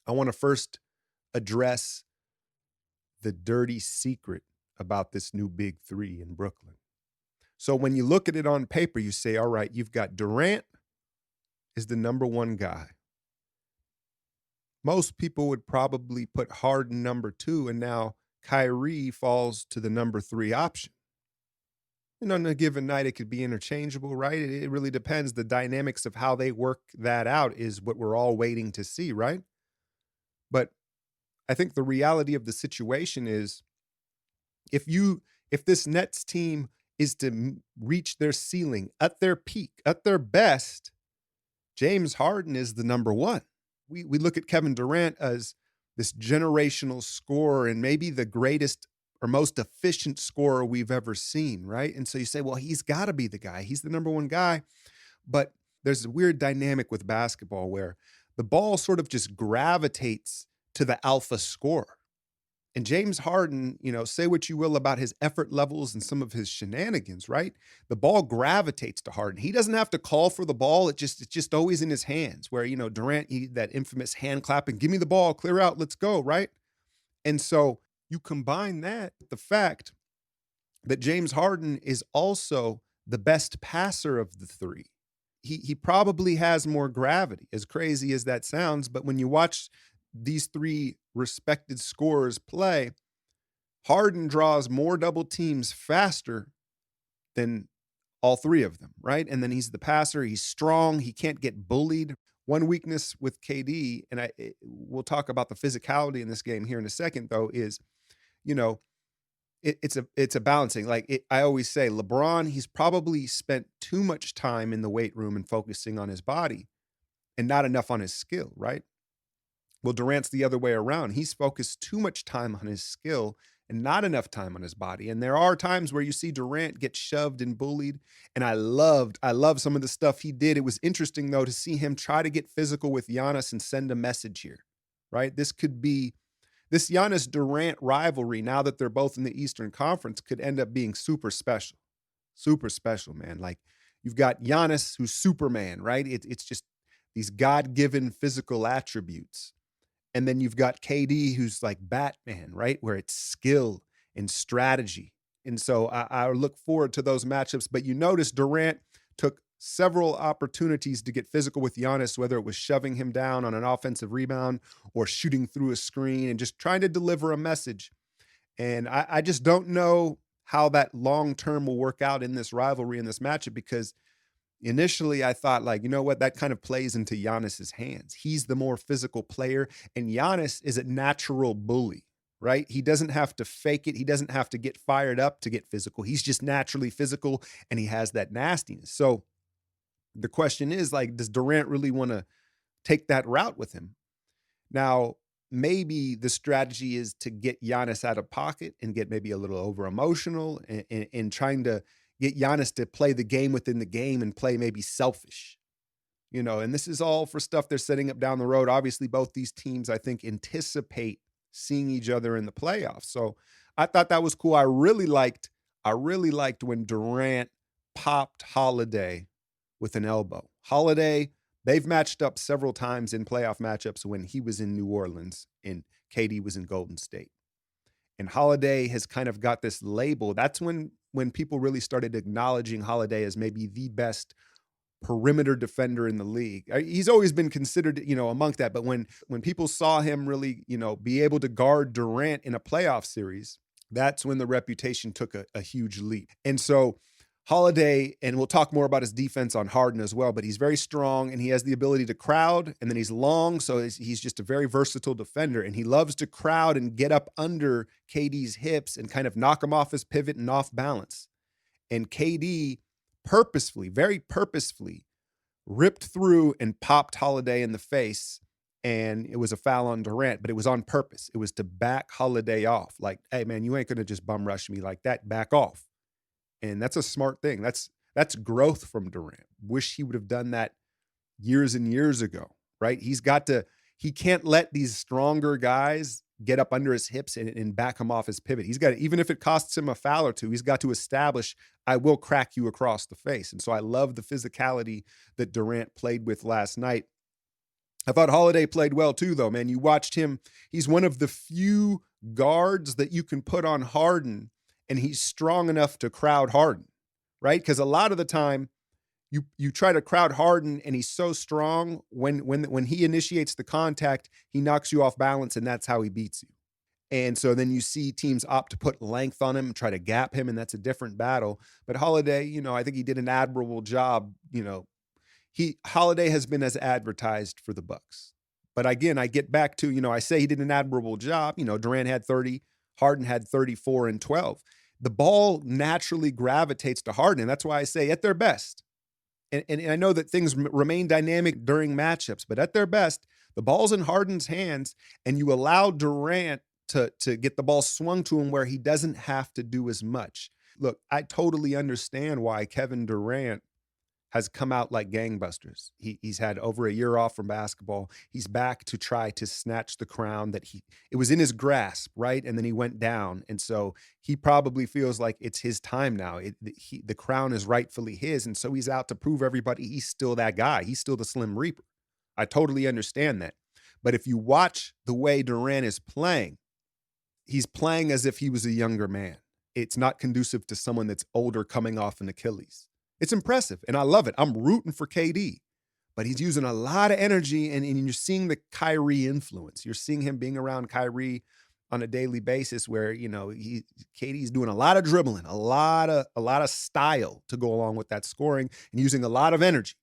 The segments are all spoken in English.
I want to first address the dirty secret about this new big three in Brooklyn. So when you look at it on paper, you say, all right, you've got Durant is the number one guy. Most people would probably put Harden number two, and now Kyrie falls to the number three option. And on a given night, it could be interchangeable, right? It really depends. The dynamics of how they work that out is what we're all waiting to see, right? But I think the reality of the situation is if this Nets team is to reach their ceiling at their peak, at their best, James Harden is the number one. We look at Kevin Durant as this generational scorer and maybe the greatest or most efficient scorer we've ever seen, right? And so you say, well, he's got to be the guy. He's the number one guy. But there's a weird dynamic with basketball where the ball sort of just gravitates to the alpha scorer. And James Harden, say what you will about his effort levels and some of his shenanigans, right? The ball gravitates to Harden. He doesn't have to call for the ball. It's just always in his hands. Where, Durant, that infamous hand clapping, give me the ball, clear out, let's go, right? And so you combine that with the fact that James Harden is also the best passer of the three. He probably has more gravity, as crazy as that sounds. But when you watch these three respected scorers play, Harden draws more double teams faster than all three of them, right? And then he's the passer. He's strong. He can't get bullied. One weakness with KD, and we'll talk about the physicality in this game here in a second, though, is, it's a balancing. I always say, LeBron, he's probably spent too much time in the weight room and focusing on his body and not enough on his skill, right? Well, Durant's the other way around. He's focused too much time on his skill and not enough time on his body. And there are times where you see Durant get shoved and bullied. And I love some of the stuff he did. It was interesting, though, to see him try to get physical with Giannis and send a message here, right? This Giannis Durant rivalry, now that they're both in the Eastern Conference, could end up being super special. Super special, man. Like, you've got Giannis, who's Superman, right? It's just these God-given physical attributes. And then you've got KD, who's like Batman, right? Where it's skill and strategy. And so I look forward to those matchups. But you notice Durant took several opportunities to get physical with Giannis, whether it was shoving him down on an offensive rebound or shooting through a screen and just trying to deliver a message. And I just don't know how that long-term will work out in this rivalry, in this matchup, because initially, I thought, you know what? That kind of plays into Giannis's hands. He's the more physical player, and Giannis is a natural bully, right? He doesn't have to fake it. He doesn't have to get fired up to get physical. He's just naturally physical, and he has that nastiness. So the question is, does Durant really want to take that route with him? Now, maybe the strategy is to get Giannis out of pocket and get maybe a little over emotional and trying to get Giannis to play the game within the game and play maybe selfish, and this is all for stuff they're setting up down the road. Obviously, both these teams, I think, anticipate seeing each other in the playoffs. So I thought that was cool. I really liked when Durant popped Holiday with an elbow. Holiday, they've matched up several times in playoff matchups when he was in New Orleans and KD was in Golden State. And Holiday has kind of got this label. That's when people really started acknowledging Holiday as maybe the best perimeter defender in the league. He's always been considered, among that. But when people saw him really, be able to guard Durant in a playoff series, that's when the reputation took a huge leap. And so Holiday, and we'll talk more about his defense on Harden as well, but he's very strong and he has the ability to crowd, and then he's long, so he's just a very versatile defender, and he loves to crowd and get up under KD's hips and kind of knock him off his pivot and off balance. And KD very purposefully ripped through and popped Holiday in the face, and it was a foul on Durant, but it was on purpose. It was to back Holiday off. Like, hey, man, you ain't going to just bum rush me like that. Back off. And that's a smart thing. That's growth from Durant. Wish he would have done that years and years ago, right? He can't let these stronger guys get up under his hips and back him off his pivot. He's got to, even if it costs him a foul or two, he's got to establish, I will crack you across the face. And so I love the physicality that Durant played with last night. I thought Holiday played well too, though, man. You watched him. He's one of the few guards that you can put on Harden, and he's strong enough to crowd Harden, right? Because a lot of the time, you try to crowd Harden, and he's so strong. When he initiates the contact, he knocks you off balance, and that's how he beats you. And so then you see teams opt to put length on him, try to gap him, and that's a different battle. But Holiday, I think he did an admirable job. Holiday has been as advertised for the Bucks. But again, I get back to, I say he did an admirable job. Durant had 30, Harden had 34 and 12. The ball naturally gravitates to Harden, and that's why I say at their best. And I know that things remain dynamic during matchups, but at their best, the ball's in Harden's hands, and you allow Durant to get the ball swung to him where he doesn't have to do as much. Look, I totally understand why Kevin Durant has come out like gangbusters. He's had over a year off from basketball. He's back to try to snatch the crown that it was in his grasp, right? And then he went down. And so he probably feels like it's his time now. The crown is rightfully his. And so he's out to prove everybody he's still that guy. He's still the Slim Reaper. I totally understand that. But if you watch the way Durant is playing, he's playing as if he was a younger man. It's not conducive to someone that's older coming off an Achilles. It's impressive, and I love it. I'm rooting for KD, but he's using a lot of energy, and you're seeing the Kyrie influence. You're seeing him being around Kyrie on a daily basis where, KD's doing a lot of dribbling, a lot of style to go along with that scoring and using a lot of energy.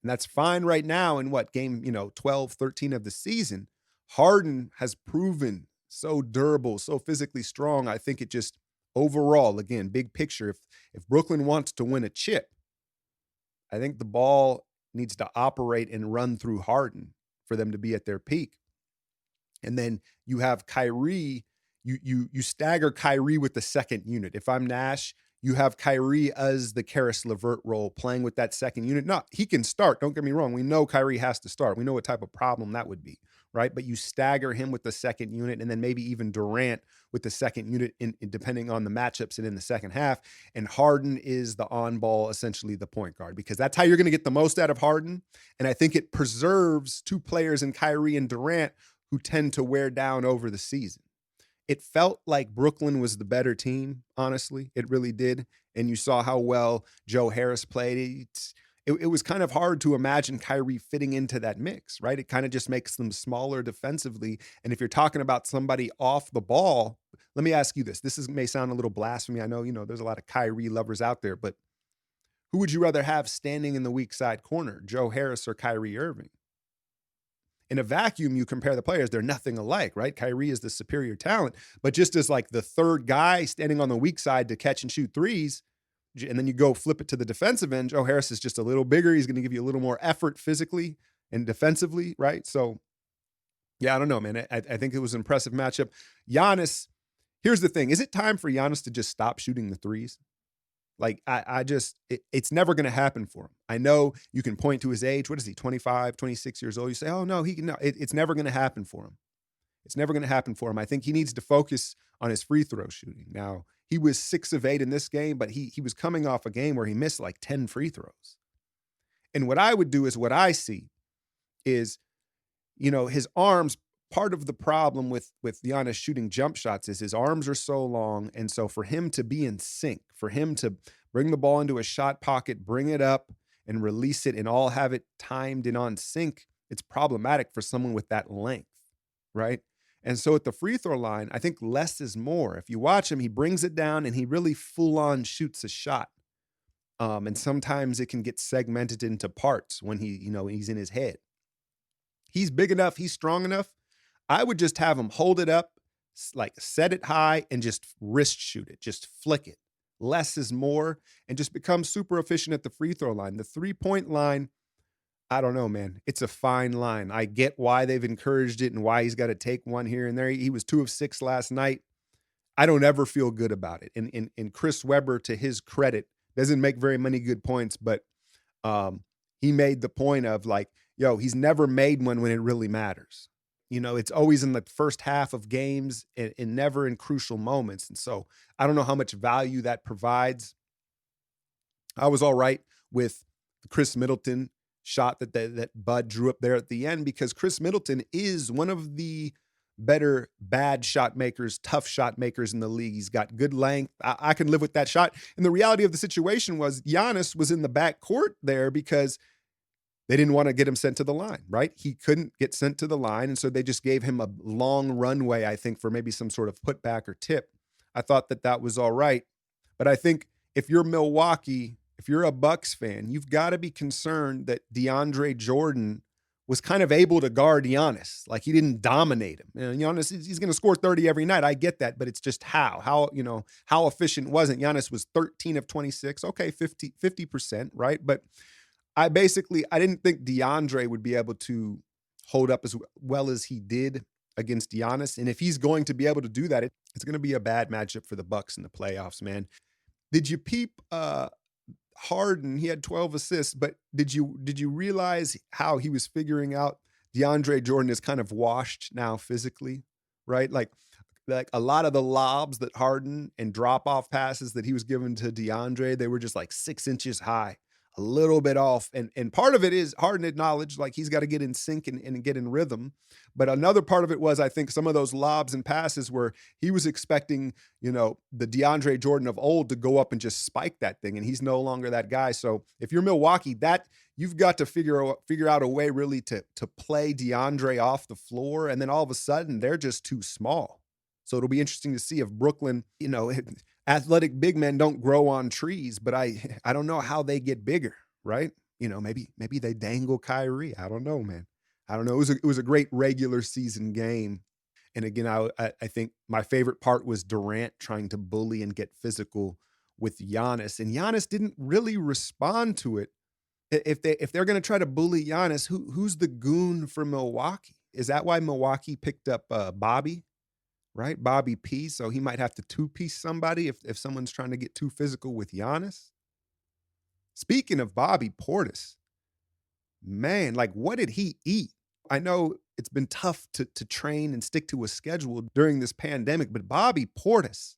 And that's fine right now in game, 12, 13 of the season. Harden has proven so durable, so physically strong. I think it just overall, again, big picture, if Brooklyn wants to win a chip, I think the ball needs to operate and run through Harden for them to be at their peak. And then you have Kyrie, you stagger Kyrie with the second unit. If I'm Nash, you have Kyrie as the Karis LeVert role, playing with that second unit. No, he can start. Don't get me wrong. We know Kyrie has to start. We know what type of problem that would be, right? But you stagger him with the second unit, and then maybe even Durant with the second unit, depending on the matchups and in the second half. And Harden is the on-ball, essentially the point guard, because that's how you're going to get the most out of Harden. And I think it preserves two players in Kyrie and Durant who tend to wear down over the season. It felt like Brooklyn was the better team, honestly. It really did. And you saw how well Joe Harris played. It was kind of hard to imagine Kyrie fitting into that mix, right? It kind of just makes them smaller defensively. And if you're talking about somebody off the ball, let me ask you this. May sound a little blasphemy. I know, there's a lot of Kyrie lovers out there, but who would you rather have standing in the weak side corner, Joe Harris or Kyrie Irving? In a vacuum, you compare the players, they're nothing alike, right? Kyrie is the superior talent, but just as like the third guy standing on the weak side to catch and shoot threes, and then you go flip it to the defensive end, Joe Harris is just a little bigger. He's going to give you a little more effort physically and defensively, right? So, yeah, I don't know, man. I think it was an impressive matchup. Giannis, here's the thing. Is it time for Giannis to just stop shooting the threes? Like, it's never going to happen for him. I know you can point to his age. What is he, 25, 26 years old? You say, oh, no, it's never going to happen for him. It's never going to happen for him. I think he needs to focus on his free throw shooting. Now, he was 6 of 8 in this game, but he was coming off a game where he missed like 10 free throws. And what I would do is what I see is, his arms, part of the problem with Giannis shooting jump shots is his arms are so long. And so for him to be in sync, for him to bring the ball into a shot pocket, bring it up and release it and all have it timed and on sync, it's problematic for someone with that length, right? And so at the free throw line, I think less is more. If you watch him, he brings it down and he really full on shoots a shot. And sometimes it can get segmented into parts when he's in his head. He's big enough, he's strong enough. I would just have him hold it up, like set it high and just wrist shoot it, just flick it. Less is more, and just become super efficient at the free throw line. The 3-point line, I don't know, man. It's a fine line. I get why they've encouraged it and why he's got to take one here and there. He was 2 of 6 last night. I don't ever feel good about it. And Chris Webber, to his credit, doesn't make very many good points, but he made the point of like, he's never made one when it really matters. It's always in the first half of games and never in crucial moments. And so I don't know how much value that provides. I was all right with Chris Middleton shot that Bud drew up there at the end, because Chris Middleton is one of the better bad shot makers, tough shot makers in the league. He's got good length. I can live with that shot. And the reality of the situation was Giannis was in the back court there because they didn't want to get him sent to the line, right? He couldn't get sent to the line. And so they just gave him a long runway, I think, for maybe some sort of putback or tip. I thought that was all right. But I think if you're Milwaukee, if you're a Bucks fan, you've got to be concerned that DeAndre Jordan was kind of able to guard Giannis. Like, he didn't dominate him. Giannis, he's going to score 30 every night. I get that, but it's just how efficient wasn't. Giannis was 13 of 26. Okay, 50%, right? But I didn't think DeAndre would be able to hold up as well as he did against Giannis. And if he's going to be able to do that, it's going to be a bad matchup for the Bucks in the playoffs, man. Did you peep Harden? He had 12 assists, but did you realize how he was figuring out DeAndre Jordan is kind of washed now physically, right? Like a lot of the lobs that Harden and drop-off passes that he was giving to DeAndre, they were just like 6 inches high, a little bit off. And part of it is Harden acknowledged like he's got to get in sync and get in rhythm. But another part of it was, I think, some of those lobs and passes where he was expecting, the DeAndre Jordan of old to go up and just spike that thing. And he's no longer that guy. So if you're Milwaukee, you've got to figure out a way really to play DeAndre off the floor. And then all of a sudden they're just too small. So it'll be interesting to see if Brooklyn, athletic big men don't grow on trees, but I don't know how they get bigger, right? Maybe they dangle Kyrie. I don't know, man. I don't know. It was a great regular season game. And again, I think my favorite part was Durant trying to bully and get physical with Giannis. And Giannis didn't really respond to it. If they're going to try to bully Giannis, who's the goon for Milwaukee? Is that why Milwaukee picked up Bobby? Right? Bobby P. So he might have to two-piece somebody if someone's trying to get too physical with Giannis. Speaking of Bobby Portis, man, like, what did he eat? I know it's been tough to train and stick to a schedule during this pandemic, but Bobby Portis,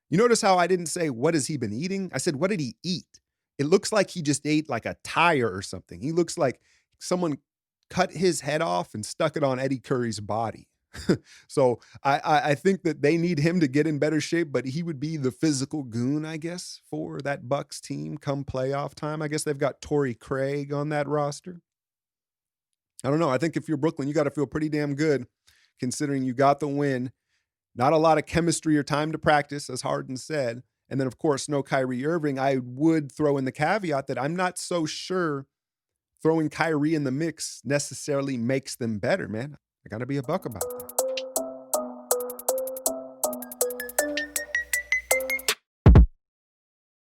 you notice how I didn't say, what has he been eating? I said, what did he eat? It looks like he just ate like a tire or something. He looks like someone cut his head off and stuck it on Eddie Curry's body. So I think that they need him to get in better shape, but he would be the physical goon, I guess, for that Bucks team come playoff time. I guess they've got Torrey Craig on that roster. I don't know. I think if you're Brooklyn, you got to feel pretty damn good considering you got the win. Not a lot of chemistry or time to practice, as Harden said. And then, of course, no Kyrie Irving. I would throw in the caveat that I'm not so sure throwing Kyrie in the mix necessarily makes them better, man. I got to be a buck about that.